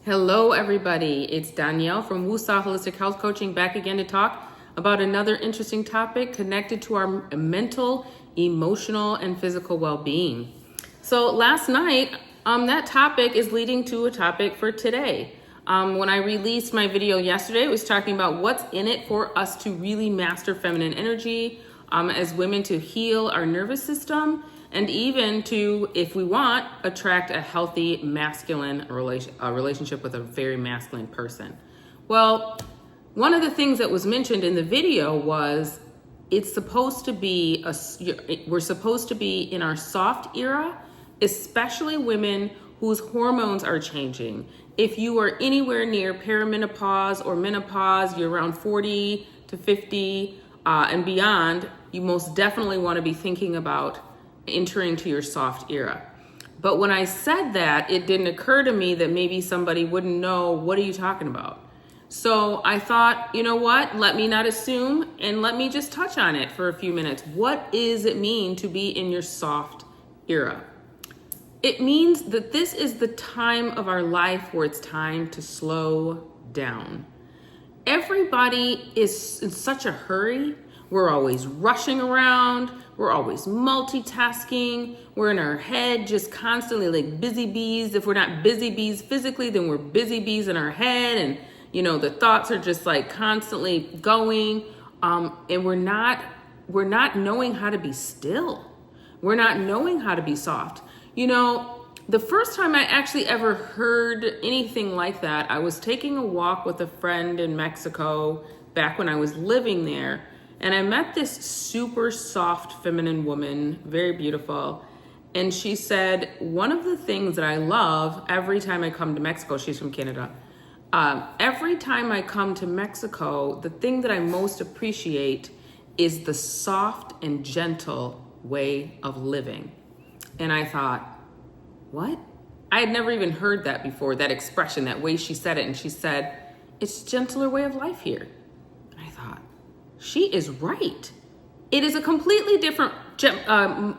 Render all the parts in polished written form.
Hello, everybody. It's Danielle from Wusa Holistic Health Coaching back again to talk about another interesting topic connected to our mental, emotional, and physical well-being. So last night, that topic is leading to a topic for today. When I released my video yesterday, it was talking about what's in it for us to really master feminine energy, as women to heal our nervous system, and even to, if we want, attract a healthy masculine relationship with a very masculine person. Well, one of the things that was mentioned in the video was we're supposed to be in our soft era, especially women whose hormones are changing. If you are anywhere near perimenopause or menopause, you're around 40 to 50 and beyond, you most definitely want to be thinking about entering to your soft era. But when I said that, it didn't occur to me that maybe somebody wouldn't know, what are you talking about? So I thought, you know what, let me not assume and let me just touch on it for a few minutes. What does it mean to be in your soft era? It means that this is the time of our life where it's time to slow down. Everybody is in such a hurry. We're always rushing around. We're always multitasking. We're in our head just constantly like busy bees. If we're not busy bees physically, then we're busy bees in our head. And, you know, the thoughts are just like constantly going. And we're not knowing how to be still. We're not knowing how to be soft. You know, the first time I actually ever heard anything like that, I was taking a walk with a friend in Mexico back when I was living there. And I met this super soft feminine woman, very beautiful. And she said, one of the things that I love every time I come to Mexico, she's from Canada. Every time I come to Mexico, the thing that I most appreciate is the soft and gentle way of living. And I thought, what? I had never even heard that before, that expression, that way she said it. And she said, it's a gentler way of life here. And I thought, she is right. It is a completely different,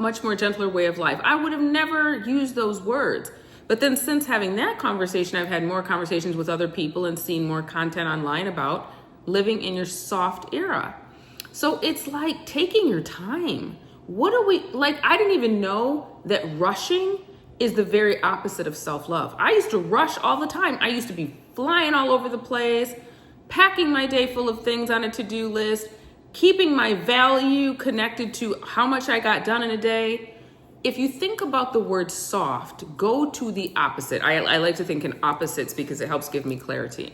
much more gentler way of life. I would have never used those words. But then since having that conversation, I've had more conversations with other people and seen more content online about living in your soft era. So it's like taking your time. I didn't even know that rushing is the very opposite of self-love. I used to rush all the time. I used to be flying all over the place, packing my day full of things on a to-do list, keeping my value connected to how much I got done in a day. If you think about the word soft, go to the opposite. I like to think in opposites because it helps give me clarity.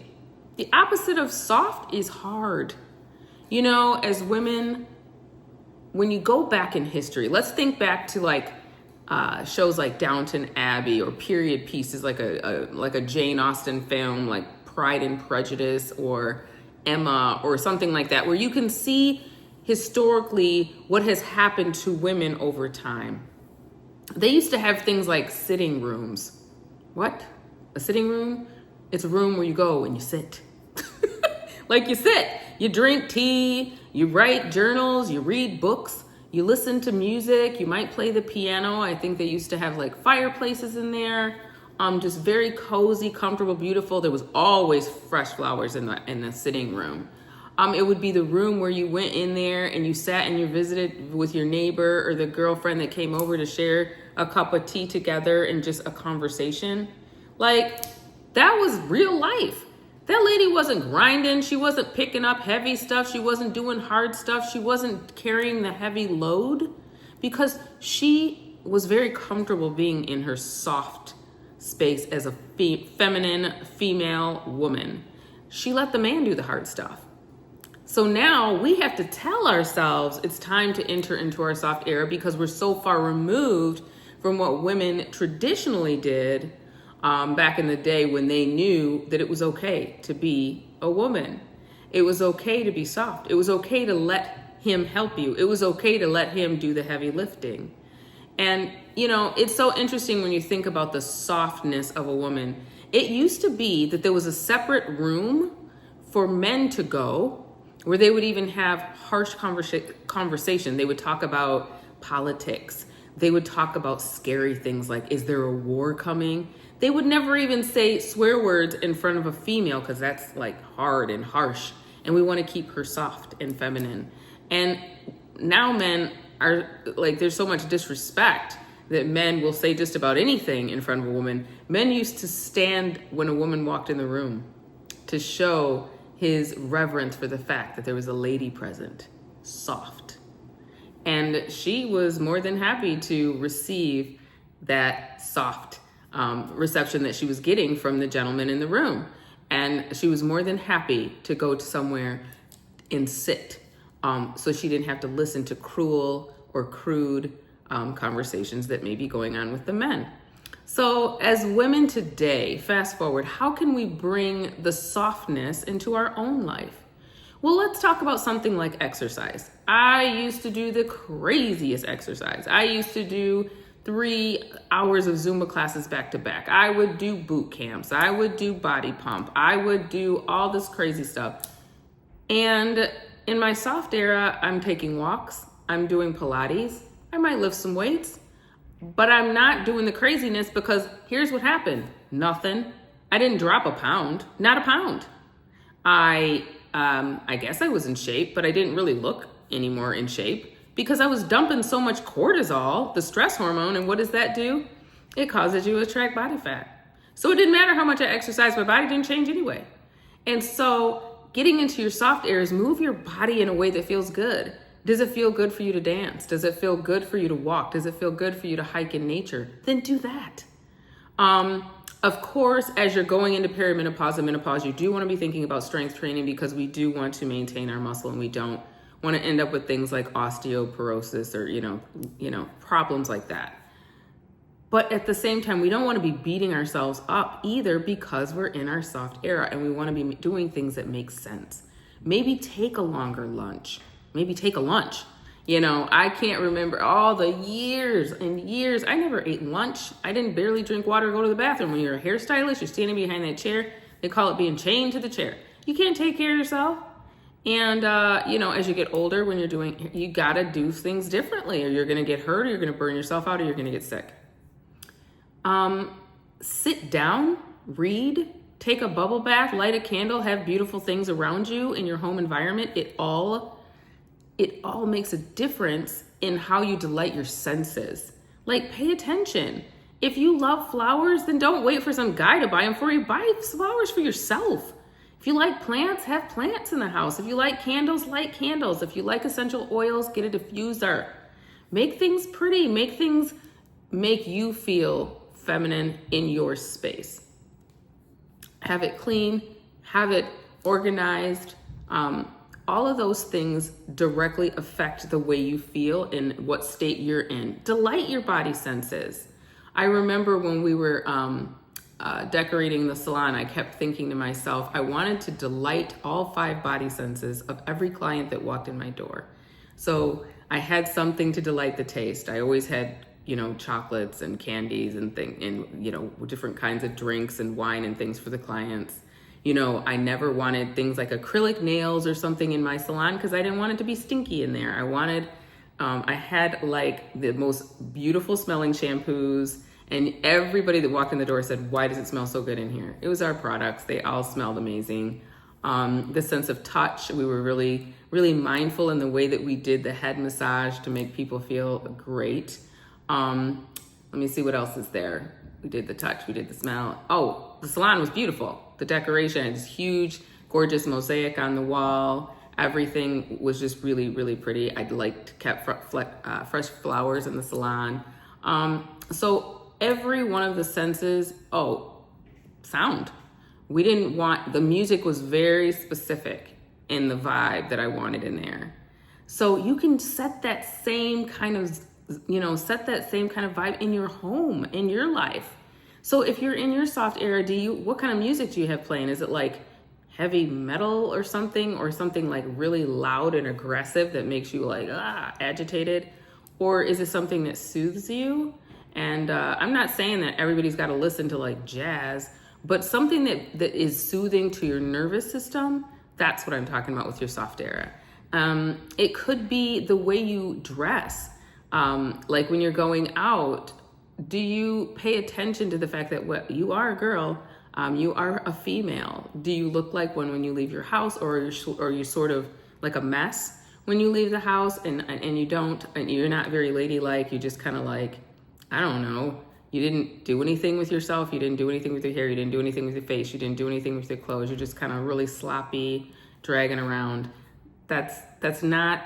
The opposite of soft is hard. You know, as women, when you go back in history, let's think back to shows like Downton Abbey or period pieces like a Jane Austen film like Pride and Prejudice or Emma or something like that, where you can see historically what has happened to women over time. They used to have things like sitting rooms. What? A sitting room? It's a room where you go and you sit. Like you sit, you drink tea, you write journals, you read books, you listen to music, you might play the piano. I think they used to have like fireplaces in there. Just very cozy, comfortable, beautiful. There was always fresh flowers in the sitting room. It would be the room where you went in there and you sat and you visited with your neighbor or the girlfriend that came over to share a cup of tea together and just a conversation. Like, that was real life. That lady wasn't grinding. She wasn't picking up heavy stuff. She wasn't doing hard stuff. She wasn't carrying the heavy load because she was very comfortable being in her soft space as a feminine female woman. She let the man do the hard stuff. So now we have to tell ourselves it's time to enter into our soft era because we're so far removed from what women traditionally did back in the day when they knew that it was okay to be a woman. It was okay to be soft. It was okay to let him help you. It was okay to let him do the heavy lifting. And, you know, it's so interesting when you think about the softness of a woman. It used to be that there was a separate room for men to go where they would even have harsh conversation. They would talk about politics. They would talk about scary things like, is there a war coming? They would never even say swear words in front of a female because that's like hard and harsh. And we want to keep her soft and feminine. And now men are like, there's so much disrespect that men will say just about anything in front of a woman. Men used to stand when a woman walked in the room to show his reverence for the fact that there was a lady present, soft. And she was more than happy to receive that soft reception that she was getting from the gentleman in the room. And she was more than happy to go to somewhere and sit, so she didn't have to listen to cruel or crude conversations that may be going on with the men. So as women today, fast forward, how can we bring the softness into our own life? Well, let's talk about something like exercise. I used to do the craziest exercise. I used to do 3 hours of Zumba classes back to back. I would do boot camps. I would do body pump. I would do all this crazy stuff. And in my soft era, I'm taking walks. I'm doing Pilates. I might lift some weights, but I'm not doing the craziness because here's what happened. Nothing. I didn't drop a pound, not a pound. I guess I was in shape, but I didn't really look any more in shape because I was dumping so much cortisol, the stress hormone. And what does that do? It causes you to attract body fat. So it didn't matter how much I exercised, my body didn't change anyway. And so getting into your soft areas, move your body in a way that feels good. Does it feel good for you to dance? Does it feel good for you to walk? Does it feel good for you to hike in nature? Then do that. Of course, as you're going into perimenopause and menopause, you do want to be thinking about strength training because we do want to maintain our muscle and we don't want to end up with things like osteoporosis or, problems like that. But at the same time, we don't want to be beating ourselves up either because we're in our soft era and we want to be doing things that make sense. Maybe take a longer lunch. Maybe take a lunch. I can't remember all the years and years. I never ate lunch. I didn't barely drink water or go to the bathroom. When you're a hairstylist, you're standing behind that chair. They call it being chained to the chair. You can't take care of yourself. And, as you get older, when you got to do things differently or you're going to get hurt or you're going to burn yourself out or you're going to get sick. Sit down, read, take a bubble bath, light a candle, have beautiful things around you in your home environment. It all makes a difference in how you delight your senses. Like, pay attention. If you love flowers, then don't wait for some guy to buy them for you. Buy flowers for yourself. If you like plants, have plants in the house. If you like candles, light candles. If you like essential oils, get a diffuser. Make things pretty. Make things make you feel feminine in your space. Have it clean. Have it organized. All of those things directly affect the way you feel and what state you're in. Delight your body senses. I remember when we were decorating the salon, I kept thinking to myself, I wanted to delight all 5 body senses of every client that walked in my door. So I had something to delight the taste. I always had, chocolates and candies and different kinds of drinks and wine and things for the clients. I never wanted things like acrylic nails or something in my salon because I didn't want it to be stinky in there. I had like the most beautiful smelling shampoos and everybody that walked in the door said, why does it smell so good in here? It was our products. They all smelled amazing. The sense of touch, we were really, really mindful in the way that we did the head massage to make people feel great. Let me see what else is there. We did the touch, we did the smell. Oh, the salon was beautiful. The decoration is huge, gorgeous mosaic on the wall. Everything was just really, really pretty. I'd kept fresh flowers in the salon. So every one of the senses, sound. The music was very specific in the vibe that I wanted in there. So you can set that same kind of vibe in your home, in your life. So if you're in your soft era, what kind of music do you have playing? Is it like heavy metal or something like really loud and aggressive that makes you like, agitated? Or is it something that soothes you? And I'm not saying that everybody's got to listen to like jazz, but something that is soothing to your nervous system, that's what I'm talking about with your soft era. It could be the way you dress. Like when you're going out, do you pay attention to the fact that you are a girl, you are a female? Do you look like one when you leave your house, or are you sort of like a mess when you leave the house, and you're not very ladylike? You just kind of like, I don't know. You didn't do anything with yourself. You didn't do anything with your hair. You didn't do anything with your face. You didn't do anything with your clothes. You're just kind of really sloppy, dragging around. That's not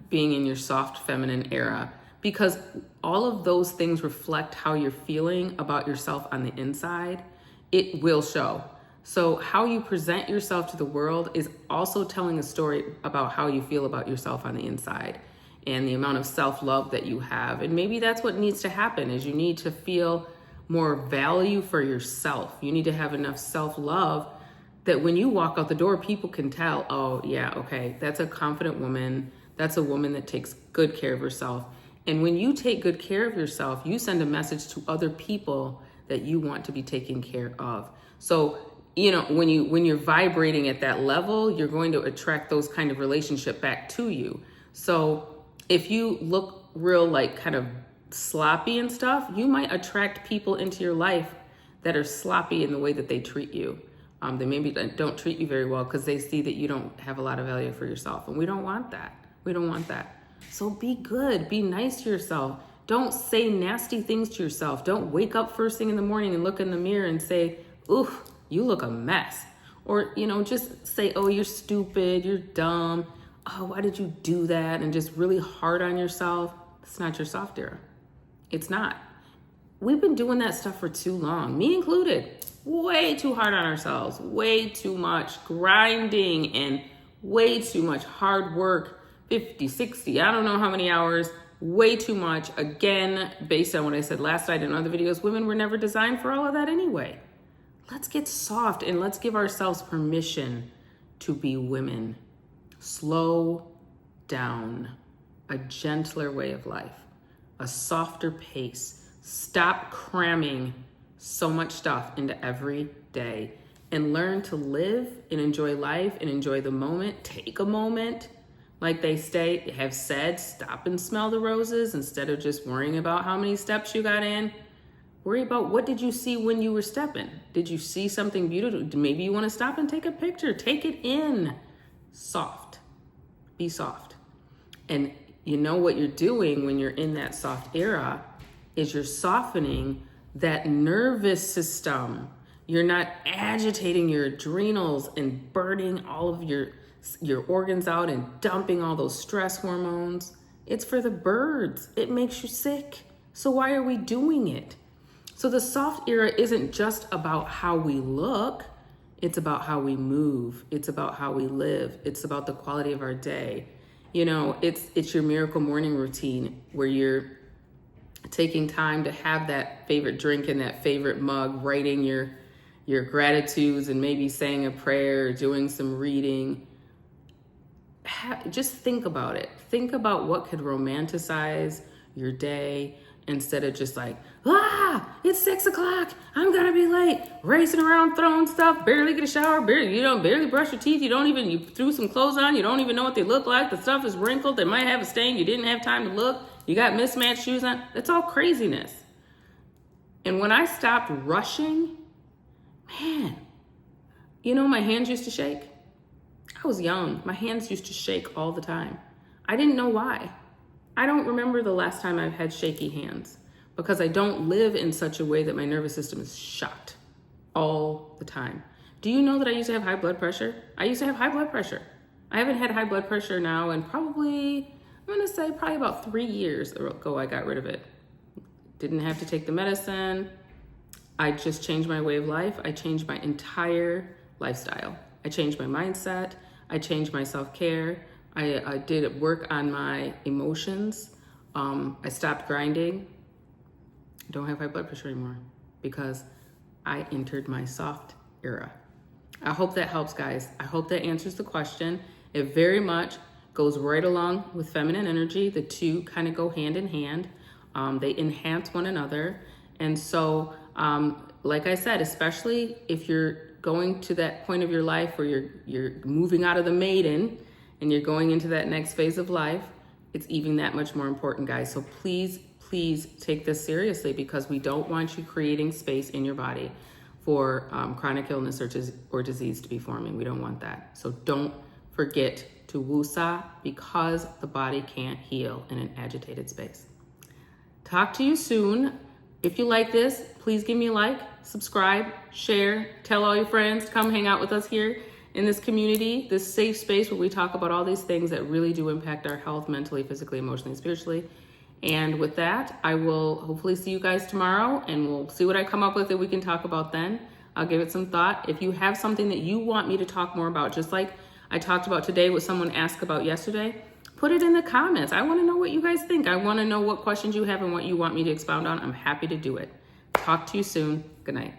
being in your soft feminine era, because all of those things reflect how you're feeling about yourself on the inside. It will show. So how you present yourself to the world is also telling a story about how you feel about yourself on the inside, and the amount of self-love that you have. And maybe that's what needs to happen, is you need to feel more value for yourself. You need to have enough self-love that when you walk out the door, people can tell, oh yeah, okay, that's a confident woman. That's a woman that takes good care of herself. And when you take good care of yourself, you send a message to other people that you want to be taken care of. So, when you're vibrating at that level, you're going to attract those kind of relationship back to you. So if you look real like kind of sloppy and stuff, you might attract people into your life that are sloppy in the way that they treat you. They maybe don't treat you very well because they see that you don't have a lot of value for yourself. And we don't want that. We don't want that. So be good, be nice to yourself. Don't say nasty things to yourself. Don't wake up first thing in the morning and look in the mirror and say, oof, you look a mess. Or, just say, oh, you're stupid, you're dumb. Oh, why did you do that? And just really hard on yourself. It's not your soft era. It's not. We've been doing that stuff for too long, me included. Way too hard on ourselves, way too much grinding and way too much hard work, 50, 60, I don't know how many hours, way too much. Again, based on what I said last night in other videos, women were never designed for all of that anyway. Let's get soft and let's give ourselves permission to be women. Slow down, a gentler way of life, a softer pace. Stop cramming so much stuff into every day and learn to live and enjoy life and enjoy the moment. Take a moment. Like they have said, stop and smell the roses instead of just worrying about how many steps you got in. Worry about what did you see when you were stepping? Did you see something beautiful? Maybe you want to stop and take a picture. Take it in. Soft. Be soft. And you know what you're doing when you're in that soft era is you're softening that nervous system. You're not agitating your adrenals and burning all of your organs out and dumping all those stress hormones. It's for the birds. It makes you sick. So why are we doing it? So the soft era isn't just about how we look. It's about how we move. It's about how we live. It's about the quality of our day. It's your miracle morning routine where you're taking time to have that favorite drink in that favorite mug, writing your gratitudes and maybe saying a prayer, doing some reading. Just think about it. Think about what could romanticize your day instead of just like, it's 6 o'clock. I'm gonna be late. Racing around, throwing stuff, barely get a shower, barely brush your teeth. You threw some clothes on. You don't even know what they look like. The stuff is wrinkled. They might have a stain. You didn't have time to look. You got mismatched shoes on. It's all craziness. And when I stopped rushing, man, my hands used to shake. I was young. My hands used to shake all the time. I didn't know why. I don't remember the last time I've had shaky hands because I don't live in such a way that my nervous system is shot all the time. Do you know that I used to have high blood pressure? I used to have high blood pressure. I haven't had high blood pressure now in probably about 3 years ago I got rid of it. Didn't have to take the medicine. I just changed my way of life. I changed my entire lifestyle. I changed my mindset. I changed my self-care. I did work on my emotions. I stopped grinding. Don't have high blood pressure anymore because I entered my soft era. I hope that helps, guys. I hope that answers the question. It very much goes right along with feminine energy. The two kind of go hand in hand. They enhance one another. And so, like I said, especially if you're going to that point of your life where you're moving out of the maiden and you're going into that next phase of life, it's even that much more important, guys. So please, please take this seriously, because we don't want you creating space in your body for chronic illness or disease to be forming. We don't want that. So don't forget to woosah, because the body can't heal in an agitated space. Talk to you soon. If you like this, please give me a like, subscribe, share, tell all your friends to come hang out with us here in this community, this safe space where we talk about all these things that really do impact our health mentally, physically, emotionally, and spiritually. And with that, I will hopefully see you guys tomorrow, and we'll see what I come up with that we can talk about then. I'll give it some thought. If you have something that you want me to talk more about, just like I talked about today, what someone asked about yesterday, put it in the comments. I want to know what you guys think. I want to know what questions you have and what you want me to expound on. I'm happy to do it. Talk to you soon. Good night.